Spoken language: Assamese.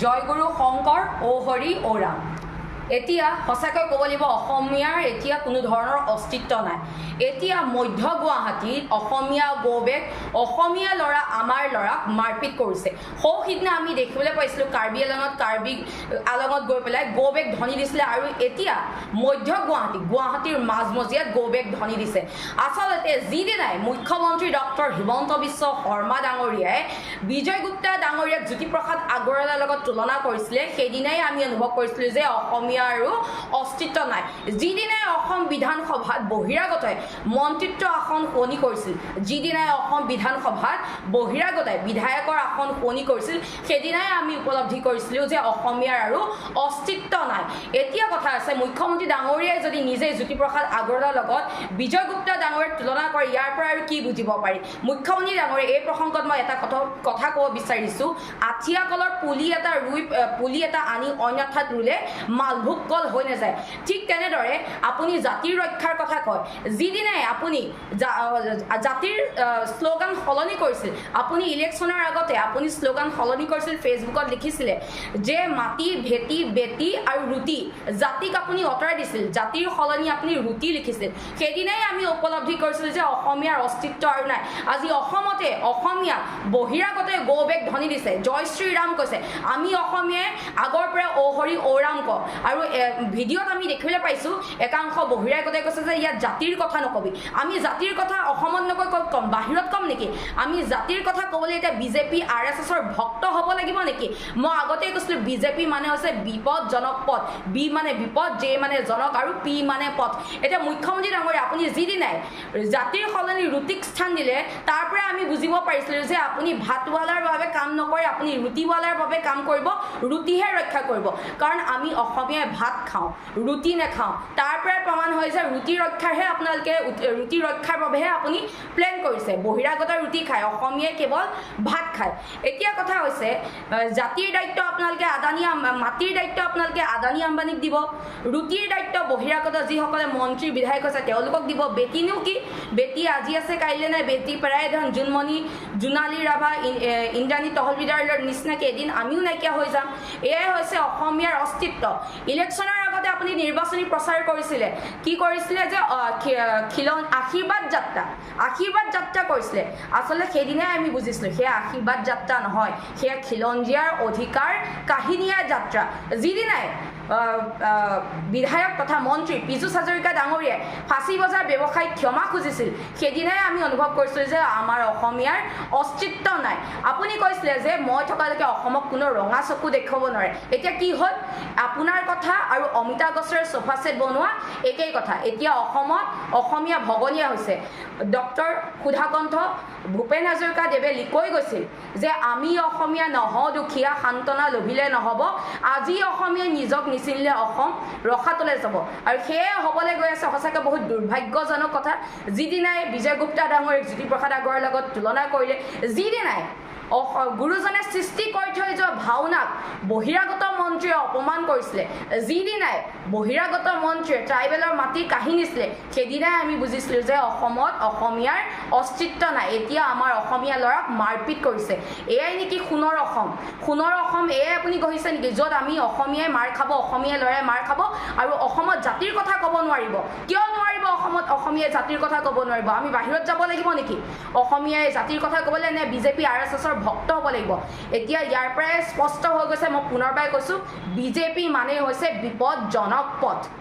জয়গুৰু শংকৰ ও হৰি ও ৰাম। এতিয়া সঁচাকৈ ক'ব লাগিব অসমীয়াৰ এতিয়া কোনো ধৰণৰ অস্তিত্ব নাই। এতিয়া মধ্য গুৱাহাটীত অসমীয়া গৌবেগ অসমীয়া ল'ৰা আমাৰ ল'ৰাক মাৰপিট কৰিছে। সিদিনা আমি দেখিবলৈ পাইছিলোঁ কাৰ্বি আলঙত গৈ পেলাই গৌবেগ ধ্বনি দিছিলে আৰু এতিয়া মধ্য গুৱাহাটীৰ মাজমজিয়াত গৌবেগ ধ্বনি দিছে। আচলতে যিদিনাই মুখ্যমন্ত্ৰী ডক্টৰ হিমন্ত বিশ্ব শৰ্মা ডাঙৰীয়াই বিজয় গুপ্তা ডাঙৰীয়াক জ্যোতিপ্ৰসাদ আগৰৱালাৰ লগত তুলনা কৰিছিলে সেইদিনাই আমি অনুভৱ কৰিছিলোঁ যে অসমীয়া আৰু অস্তিত্ব নাই। যিদিনাই অসম বিধানসভাত বহিৰাগতই মন্ত্ৰিত্ব আসন শুৱনি কৰিছিল, যিদিনাই অসম বিধানসভাত বহিৰাগতই বিধায়কৰ আসন শুৱনি কৰিছিল সেইদিনাই আমি উপলব্ধি কৰিছিলোঁ যে অসমীয়াৰ আৰু অস্তিত্ব নাই। এতিয়া কথা আছে মুখ্যমন্ত্ৰী ডাঙৰীয়াই যদি নিজে জ্যোতিপ্ৰসাদ আগৰৱালাৰ লগত বিজয় গুপ্তা ডাঙৰীয়াক তুলনা কৰে ইয়াৰ পৰা আৰু কি বুজিব পাৰি। মুখ্যমন্ত্ৰী ডাঙৰীয়া এই প্ৰসংগত মই এটা কথা ক'ব বিচাৰিছোঁ, আঠিয়া কলৰ পুলি এটা আনি অন্য ঠাইত ৰুলে মালভোগ কল হৈ নাযায়। ঠিক তেনেদৰে আপুনি জাতিৰ ৰক্ষাৰ কথা কয়, যিদিনাই আপুনি জাতিৰ শ্লোগান সলনি কৰিছিল, আপুনি ইলেকশ্যনৰ আগতে আপুনি শ্লোগান সলনি কৰিছিল, ফেচবুকত লিখিছিলে যে মাটি ভেটি বেটি আৰু ৰুটি, জাতিক আপুনি আঁতৰাই দিছিল, জাতিৰ সলনি আপুনি ৰুটি লিখিছিল। সেইদিনাই আমি উপলব্ধি কৰিছিলোঁ যে অসমীয়াৰ অস্তিত্ব আৰু নাই। আজি অসমতে অসমীয়া বহিৰাগতে গৌবেগ ধ্বনি দিছে, জয় শ্ৰীৰাম কৈছে। আমি অসমীয়াই আগৰ পৰা ও হৰি ও ৰাম কওঁ আৰু ভিডিঅ'ত আমি দেখিবলৈ পাইছোঁ একাংশ বহিৰাগতে কৈছে যে ইয়াত জাতিৰ কথা নকবি। আমি জাতিৰ কথা অসমত নকৈ ক'ত ক'ম, বাহিৰত ক'ম নেকি? আমি জাতিৰ কথা ক'বলৈ এতিয়া বিজেপি RSSৰ ভক্ত হ'ব লাগিব নেকি? মই আগতেই কৈছিলোঁ বিজেপি মানে হৈছে বিপদজনক পথ। বি মানে বিপদ, জে মানে জনক আৰু পি মানে পথ। এতিয়া মুখ্যমন্ত্ৰী ডাঙৰীয়া আপুনি যিদিনাই জাতিৰ সলনি ৰুটিক স্থান দিলে তাৰ পৰা আমি বুজিব পাৰিছিলোঁ যে আপুনি ভাতৱালাৰ বাবে কাম নকৰে, আপুনি ৰুটিৱালাৰ বাবে কাম কৰিব, ৰুটিহে ৰক্ষা কৰিব। কাৰণ আমি অসমীয়াই ভাত খাওঁ, ৰুটি নাখাওঁ। তাৰ পৰাই প্ৰমাণ হয় যে ৰুটি ৰক্ষাৰ বাবেহে আপুনি প্লেন কৰিছে। বহিৰাগত ৰুটি খায়, অসমীয়াই কেৱল ভাত খায়। এতিয়া কথা হৈছে জাতিৰ দায়িত্ব আপোনালোকে মাটিৰ দায়িত্ব আপোনালোকে আদানী আম্বানীক দিব, ৰুটিৰ দায়িত্ব বহিৰাগত যিসকলে মন্ত্ৰী বিধায়ক হৈছে তেওঁলোকক দিব। বেটিনো কি? বেটি আজি আছে কাইলৈ নাই, বেটি প্ৰায় ধন জোনমণি জোনালী ৰাভা ইন্দ্ৰাণী তহলবিদাৰ নিচিনাকৈ এদিন আমিও নাইকিয়া হৈ যাম। এয়াই হৈছে অসমীয়াৰ অস্তিত্ব। ইলেকশ্যনৰ আগতে আপুনি নিৰ্বাচনী প্ৰচাৰ কৰিছিলে, কি কৰিছিলে যে আশীৰ্বাদ যাত্ৰা কৰিছিলে। আচলতে সেইদিনাই আমি বুজিছিলোঁ সেয়া আশীৰ্বাদ যাত্ৰা নহয়, সেয়া খিলঞ্জীয়াৰ অধিকাৰ কাহিনীয়া যাত্ৰা। যিদিনাই বিধায়ক তথা মন্ত্ৰী পীযুষ হাজৰিকা ডাঙৰীয়াই ফাঁচী বজাৰ ব্যৱসায়ীক ক্ষমা খুজিছিল সেইদিনাই আমি অনুভৱ কৰিছিলোঁ যে আমাৰ অসমীয়াৰ অস্তিত্ব নাই। আপুনি কৈছিলে যে মই থকালৈকে অসমক কোনো ৰঙা চকু দেখুৱাব নোৱাৰে। এতিয়া কি হ'ল, আপোনাৰ কথা আৰু অমিতা গছেৰে চোফা ছেট বনোৱা একেই কথা। এতিয়া অসমত অসমীয়া ভগনীয়া হৈছে। ডক্টৰ সুধাকণ্ঠ ভূপেন হাজৰিকা দেৱে কৈ গৈছিল যে আমি অসমীয়া নহওঁ দুখীয়া, সান্তনা লভিলে নহ'ব, আজি অসমীয়াই নিজক নিচিনিলে অসম ৰসাতলে যাব। আৰু সেয়ে হ'বলৈ গৈ আছে সঁচাকৈ বহুত দুৰ্ভাগ্যজনক কথা। যিদিনাই বিজয় গুপ্তা ডাঙৰীয়াক জ্যোতিপ্ৰসাদ আগৰৱালাৰ লগত তুলনা কৰিলে, যিদিনাই গুৰুজনে সৃষ্টি কৰি থৈ যোৱা ভাওনাক বহিৰাগত মন্ত্ৰীয়ে অপমান কৰিছিলে, যিদিনাই বহিৰাগত মন্ত্ৰীয়ে ট্ৰাইবেলৰ মাটি কাঢ়ি নিছিলে সেইদিনাই আমি বুজিছিলোঁ যে অসমত অসমীয়াৰ অস্তিত্ব নাই। এতিয়া আমাৰ অসমীয়া ল'ৰাক মাৰপিট কৰিছে। এয়াই নেকি সোণৰ অসম? এয়াই আপুনি গঢ়িছে নেকি য'ত আমি অসমীয়াই মাৰ খাব, অসমীয়া ল'ৰাই মাৰ খাব আৰু অসমত জাতিৰ কথা ক'ব নোৱাৰিব? কিয় নোৱাৰিব? অসমত অসমীয়াই জাতিৰ কথা ক'ব নোৱাৰিব? আমি বাহিৰত যাব লাগিব নেকি অসমীয়াই জাতিৰ কথা ক'বলৈ, নে বিজেপি RSSৰ ভক্ত হ'ব লাগিব? এতিয়া ইয়াৰ পৰাই স্পষ্ট হৈ গৈছে, মই পুনৰবাৰ কৈছোঁ বিজেপি মানে হৈছে বিপদজনক পথ।